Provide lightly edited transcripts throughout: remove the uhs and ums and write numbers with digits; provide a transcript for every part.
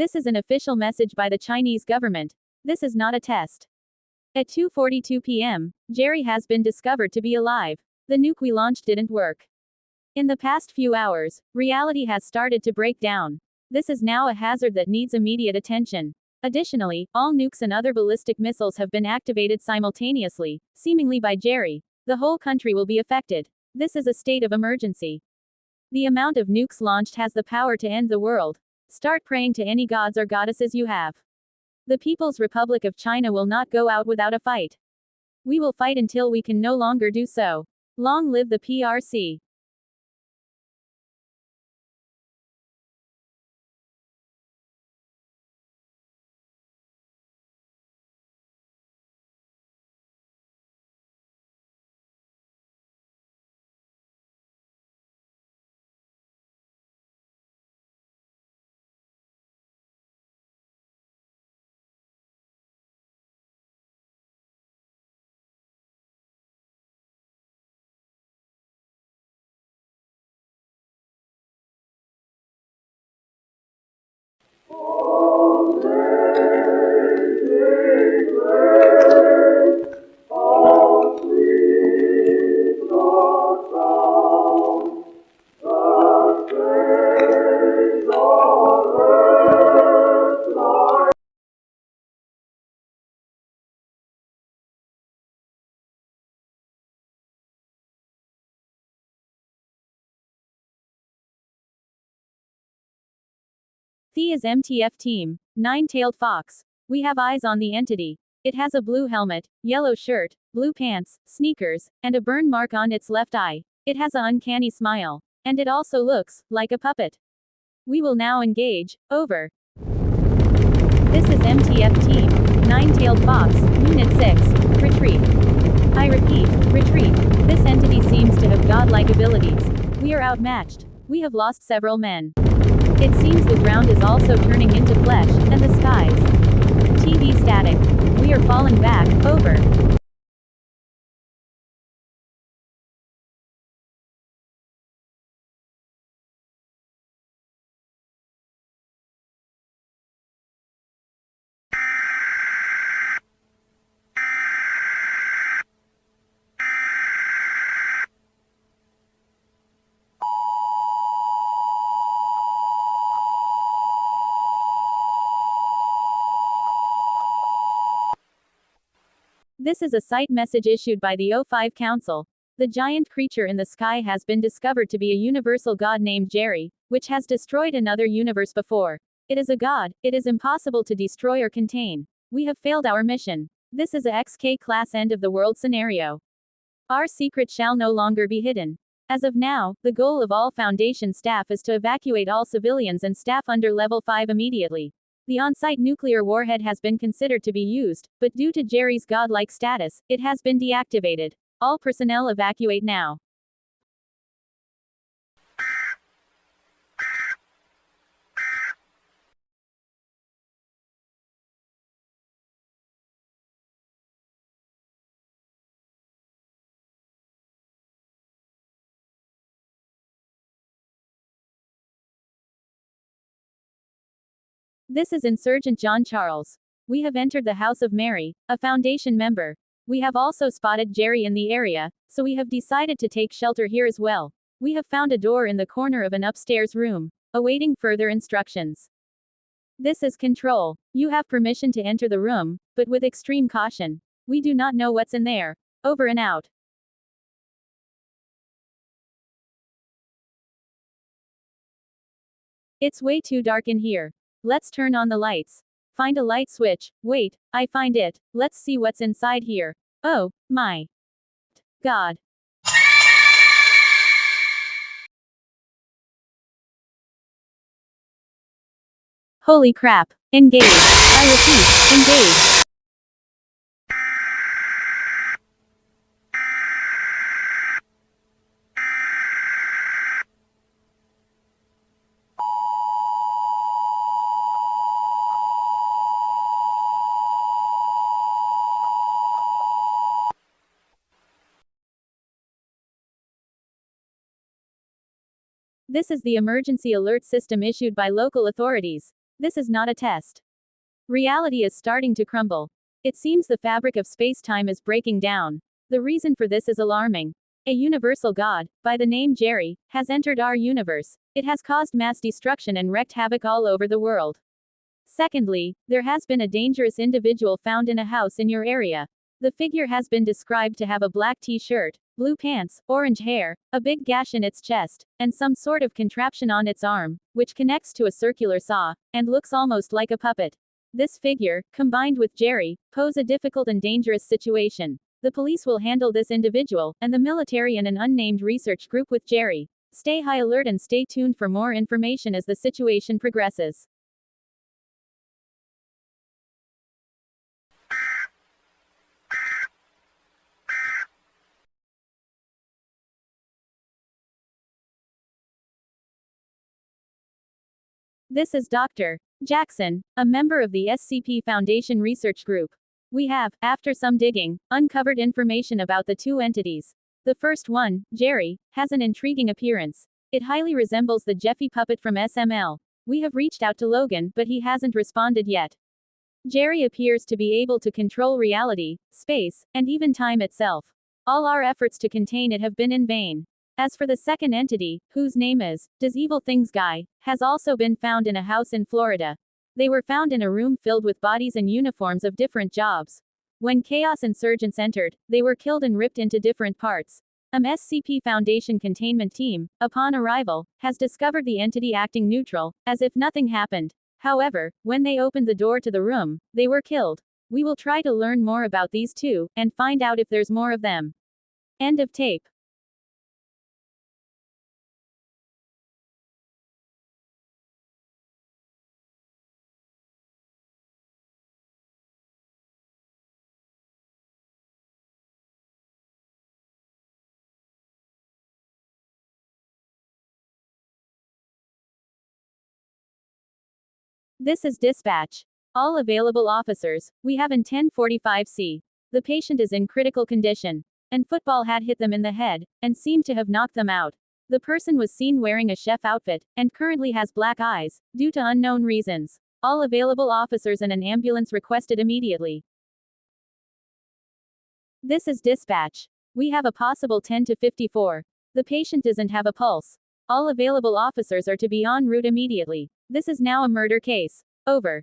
This is an official message by the Chinese government. This is not a test. At 2:42 p.m., Jerry has been discovered to be alive. The nuke we launched didn't work. In the past few hours, reality has started to break down. This is now a hazard that needs immediate attention. Additionally, all nukes and other ballistic missiles have been activated simultaneously, seemingly by Jerry. The whole country will be affected. This is a state of emergency. The amount of nukes launched has the power to end the world. Start praying to any gods or goddesses you have. The People's Republic of China will not go out without a fight. We will fight until we can no longer do so. Long live the PRC. The is MTF team, nine-tailed fox. We have eyes on the entity. It has a blue helmet, yellow shirt, blue pants, sneakers, and a burn mark on its left eye. It has an uncanny smile. And it also looks like a puppet. We will now engage. Over. This is MTF team, nine-tailed fox, Unit 6. Retreat. I repeat, retreat. This entity seems to have godlike abilities. We are outmatched. We have lost several men. It seems the ground is also turning into flesh, and the skies. TV static. We are falling back. Over. This is a site message issued by the O5 Council. The giant creature in the sky has been discovered to be a universal god named Jerry, which has destroyed another universe before. It is a god, it is impossible to destroy or contain. We have failed our mission. This is a XK class end of the world scenario. Our secret shall no longer be hidden. As of now, the goal of all Foundation staff is to evacuate all civilians and staff under level 5 immediately. The on-site nuclear warhead has been considered to be used, but due to Jerry's godlike status, it has been deactivated. All personnel evacuate now. This is Insurgent John Charles. We have entered the House of Mary, a Foundation member. We have also spotted Jerry in the area, so we have decided to take shelter here as well. We have found a door in the corner of an upstairs room, awaiting further instructions. This is Control. You have permission to enter the room, but with extreme caution. We do not know what's in there. Over and out. It's way too dark in here. Let's turn on the lights. Find a light switch. Wait, I find it. Let's see what's inside here. Oh, my God. Holy crap. Engage. I repeat, engage. This is the emergency alert system issued by local authorities. This is not a test. Reality is starting to crumble. It seems the fabric of space-time is breaking down. The reason for this is alarming. A universal god, by the name Jerry, has entered our universe. It has caused mass destruction and wreaked havoc all over the world. Secondly, there has been a dangerous individual found in a house in your area. The figure has been described to have a black t-shirt, blue pants, orange hair, a big gash in its chest, and some sort of contraption on its arm, which connects to a circular saw, and looks almost like a puppet. This figure, combined with Jerry, pose a difficult and dangerous situation. The police will handle this individual, and the military and an unnamed research group with Jerry. Stay high alert and stay tuned for more information as the situation progresses. This is Dr. Jackson, a member of the SCP Foundation Research Group. We have, after some digging, uncovered information about the two entities. The first one, Jerry, has an intriguing appearance. It highly resembles the Jeffy puppet from SML. We have reached out to Logan, but he hasn't responded yet. Jerry appears to be able to control reality, space, and even time itself. All our efforts to contain it have been in vain. As for the second entity, whose name is Does Evil Things Guy, has also been found in a house in Florida. They were found in a room filled with bodies and uniforms of different jobs. When Chaos insurgents entered, they were killed and ripped into different parts. SCP Foundation containment team, upon arrival, has discovered the entity acting neutral, as if nothing happened. However, when they opened the door to the room, they were killed. We will try to learn more about these two, and find out if there's more of them. End of tape. This is dispatch. All available officers, we have in 1045C. The patient is in critical condition. And football had hit them in the head, and seemed to have knocked them out. The person was seen wearing a chef outfit, and currently has black eyes, due to unknown reasons. All available officers and an ambulance requested immediately. This is dispatch. We have a possible 10 to 54. The patient doesn't have a pulse. All available officers are to be en route immediately. This is now a murder case. Over.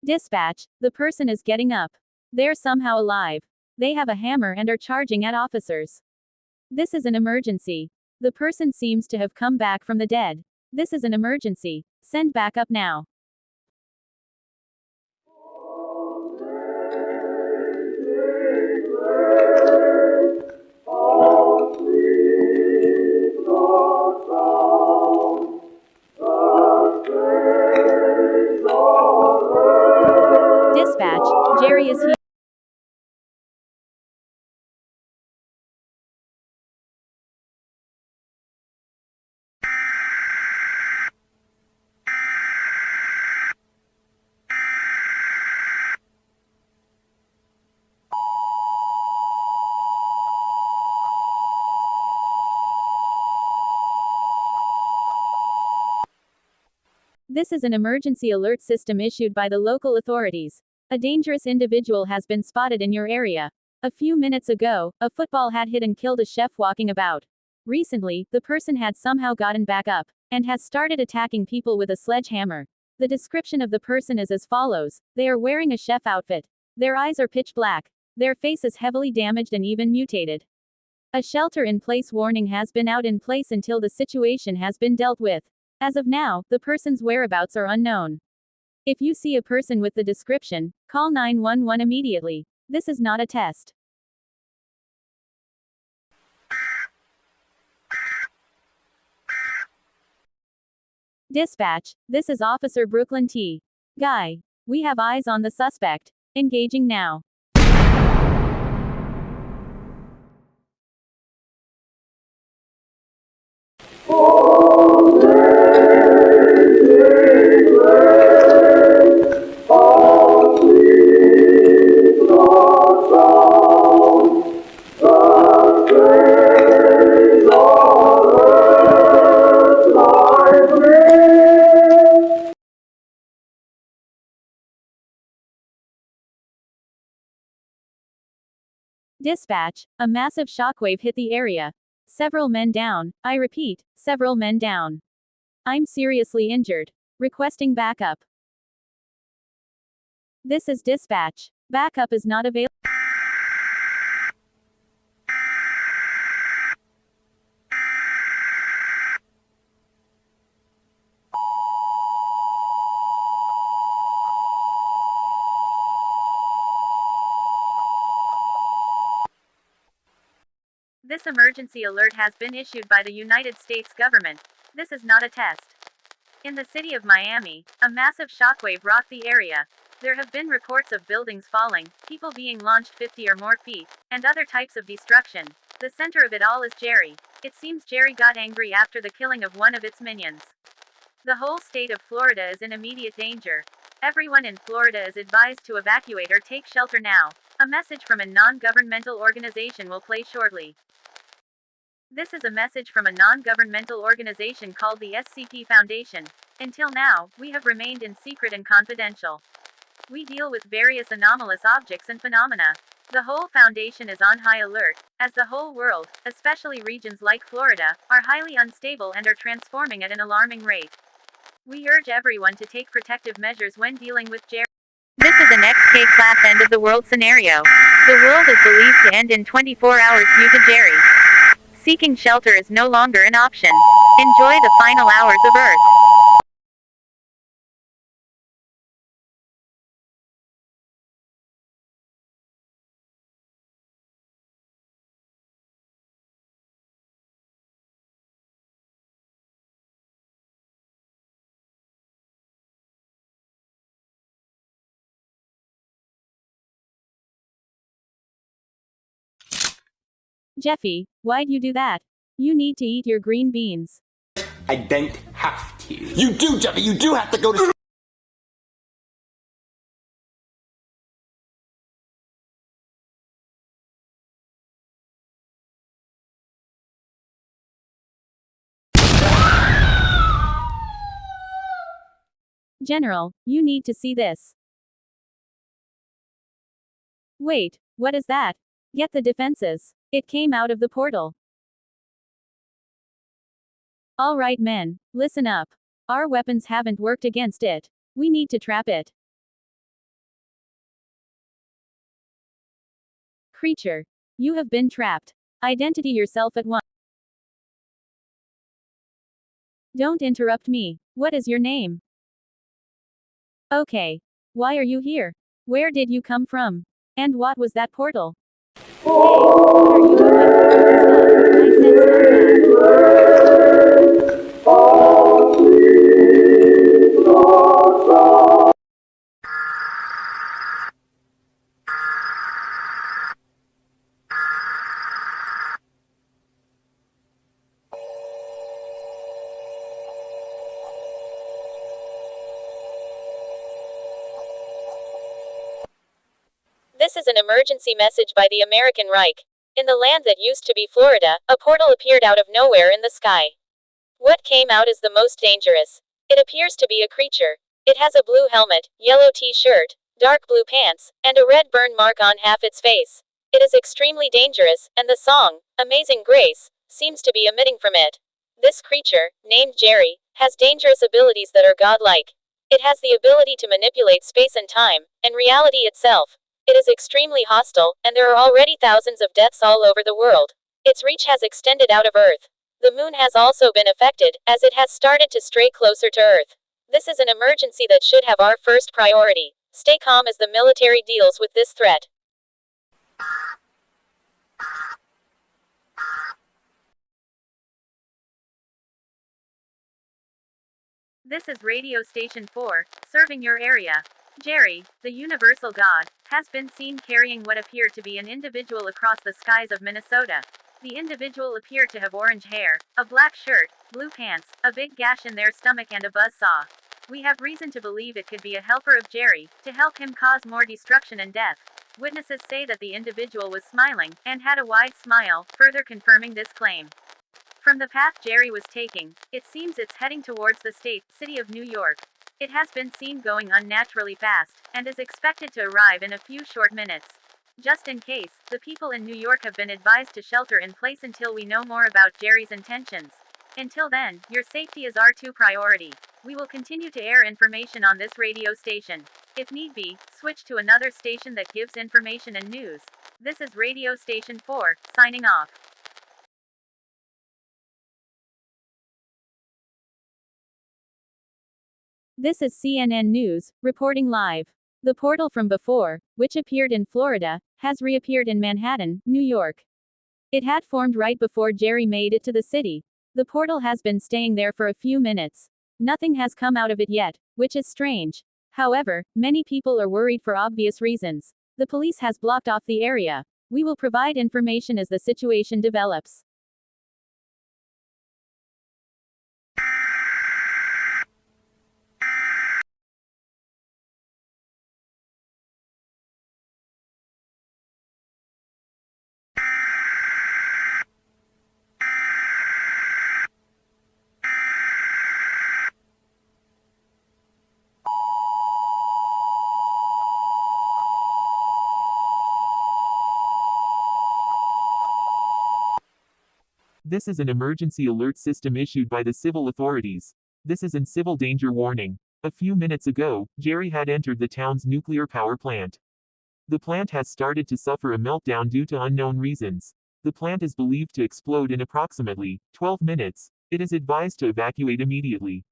Dispatch, the person is getting up. They're somehow alive. They have a hammer and are charging at officers. This is an emergency. The person seems to have come back from the dead. This is an emergency. Send backup now. Dispatch, Jerry is here. This is an emergency alert system issued by the local authorities. A dangerous individual has been spotted in your area. A few minutes ago, a football had hit and killed a chef walking about. Recently, the person had somehow gotten back up, and has started attacking people with a sledgehammer. The description of the person is as follows. They are wearing a chef outfit. Their eyes are pitch black. Their face is heavily damaged and even mutated. A shelter-in-place warning has been out in place until the situation has been dealt with. As of now, the person's whereabouts are unknown. If you see a person with the description, call 911 immediately. This is not a test. Dispatch, this is Officer Brooklyn T. Guy. We have eyes on the suspect. Engaging now. Dispatch, a massive shockwave hit the area. Several men down. I repeat, several men down. I'm seriously injured. Requesting backup. This is dispatch. Backup is not available. This emergency alert has been issued by the United States government. This is not a test. In the city of Miami, a massive shockwave rocked the area. There have been reports of buildings falling, people being launched 50 or more feet, and other types of destruction. The center of it all is Jerry. It seems Jerry got angry after the killing of one of its minions. The whole state of Florida is in immediate danger. Everyone in Florida is advised to evacuate or take shelter now. A message from a non-governmental organization will play shortly. This is a message from a non-governmental organization called the SCP Foundation. Until now, we have remained in secret and confidential. We deal with various anomalous objects and phenomena. The whole foundation is on high alert, as the whole world, especially regions like Florida, are highly unstable and are transforming at an alarming rate. We urge everyone to take protective measures when dealing with Jerry. This is an XK-class end of the world scenario. The world is believed to end in 24 hours due to Jerry. Seeking shelter is no longer an option. Enjoy the final hours of Earth. Jeffy, why'd you do that? You need to eat your green beans. I don't have to. You do, Jeffy! You do have to go to General, you need to see this. Wait, what is that? Get the defenses. It came out of the portal. Alright men, listen up. Our weapons haven't worked against it. We need to trap it. Creature. You have been trapped. Identity yourself at once. Don't interrupt me. What is your name? Okay. Why are you here? Where did you come from? And what was that portal? Hey, what are you doing? Stop. I said stop. This is an emergency message by the American Reich. In the land that used to be Florida, a portal appeared out of nowhere in the sky. What came out is the most dangerous. It appears to be a creature. It has a blue helmet, yellow t-shirt, dark blue pants, and a red burn mark on half its face. It is extremely dangerous, and the song, Amazing Grace, seems to be emitting from it. This creature, named Jerry, has dangerous abilities that are godlike. It has the ability to manipulate space and time, and reality itself. It is extremely hostile, and there are already thousands of deaths all over the world. Its reach has extended out of Earth. The moon has also been affected, as it has started to stray closer to Earth. This is an emergency that should have our first priority. Stay calm as the military deals with this threat. This is Radio Station 4, serving your area. Jerry, the universal god, has been seen carrying what appeared to be an individual across the skies of Minnesota. The individual appeared to have orange hair, a black shirt, blue pants, a big gash in their stomach and a buzzsaw. We have reason to believe it could be a helper of Jerry, to help him cause more destruction and death. Witnesses say that the individual was smiling, and had a wide smile, further confirming this claim. From the path Jerry was taking, it seems it's heading towards the city of New York. It has been seen going unnaturally fast, and is expected to arrive in a few short minutes. Just in case, the people in New York have been advised to shelter in place until we know more about Jerry's intentions. Until then, your safety is our priority. We will continue to air information on this radio station. If need be, switch to another station that gives information and news. This is Radio Station 4, signing off. This is CNN News, reporting live. The portal from before, which appeared in Florida, has reappeared in Manhattan, New York. It had formed right before Jerry made it to the city. The portal has been staying there for a few minutes. Nothing has come out of it yet, which is strange. However, many people are worried for obvious reasons. The police has blocked off the area. We will provide information as the situation develops. This is an emergency alert system issued by the civil authorities. This is an civil danger warning. A few minutes ago, Jerry had entered the town's nuclear power plant. The plant has started to suffer a meltdown due to unknown reasons. The plant is believed to explode in approximately 12 minutes. It is advised to evacuate immediately.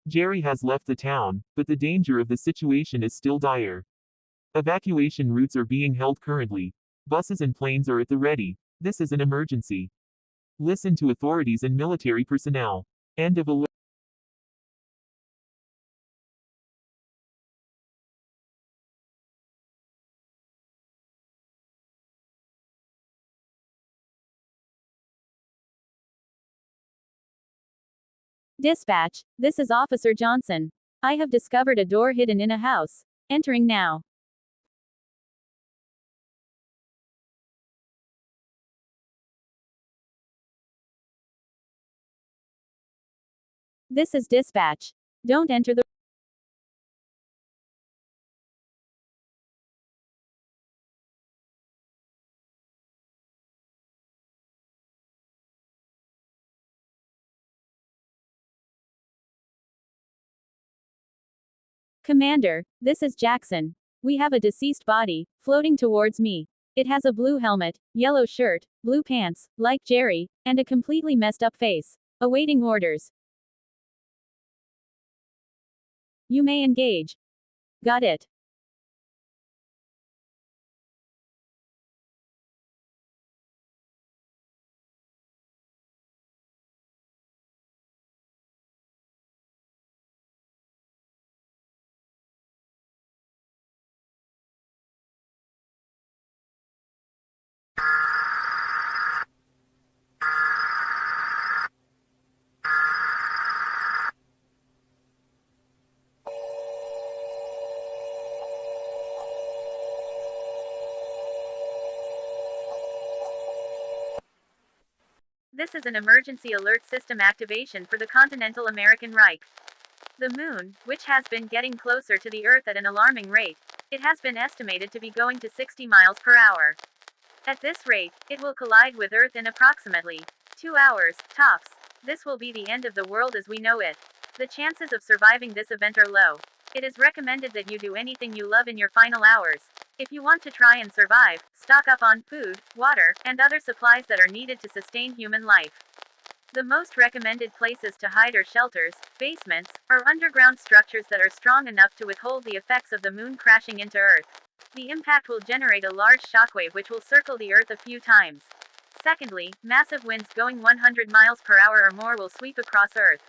Jerry has left the town, but the danger of the situation is still dire. Evacuation routes are being held currently. Buses and planes are at the ready. This is an emergency. Listen to authorities and military personnel. End of alert. Dispatch, this is Officer Johnson. I have discovered a door hidden in a house. Entering now. This is dispatch. Don't enter the Commander, this is Jackson. We have a deceased body, floating towards me. It has a blue helmet, yellow shirt, blue pants, like Jerry, and a completely messed up face. Awaiting orders. You may engage. Got it. This is an emergency alert system activation for the continental American Reich. The moon, which has been getting closer to the Earth at an alarming rate, it has been estimated to be going to 60 miles per hour. At this rate, it will collide with Earth in approximately 2 hours, tops. This will be the end of the world as we know it. The chances of surviving this event are low. It is recommended that you do anything you love in your final hours. If you want to try and survive, stock up on food, water, and other supplies that are needed to sustain human life. The most recommended places to hide are shelters, basements, or underground structures that are strong enough to withhold the effects of the moon crashing into Earth. The impact will generate a large shockwave which will circle the Earth a few times. Secondly, massive winds going 100 miles per hour or more will sweep across Earth.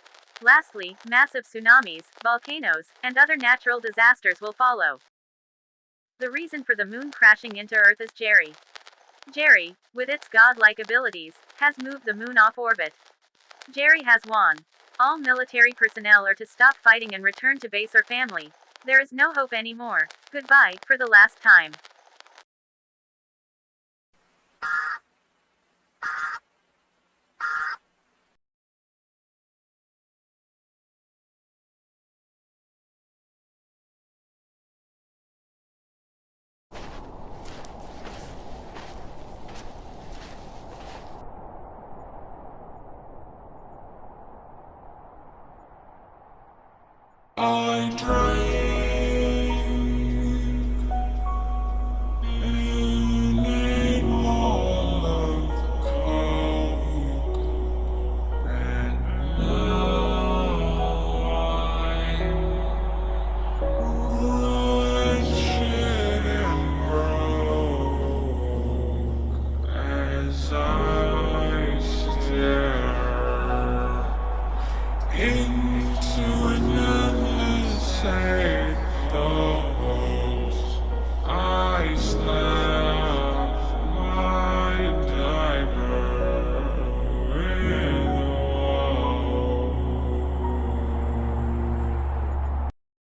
Lastly, massive tsunamis, volcanoes, and other natural disasters will follow. The reason for the moon crashing into Earth is Jerry. Jerry, with its godlike abilities, has moved the moon off orbit. Jerry has won. All military personnel are to stop fighting and return to base or family. There is no hope anymore. Goodbye, for the last time.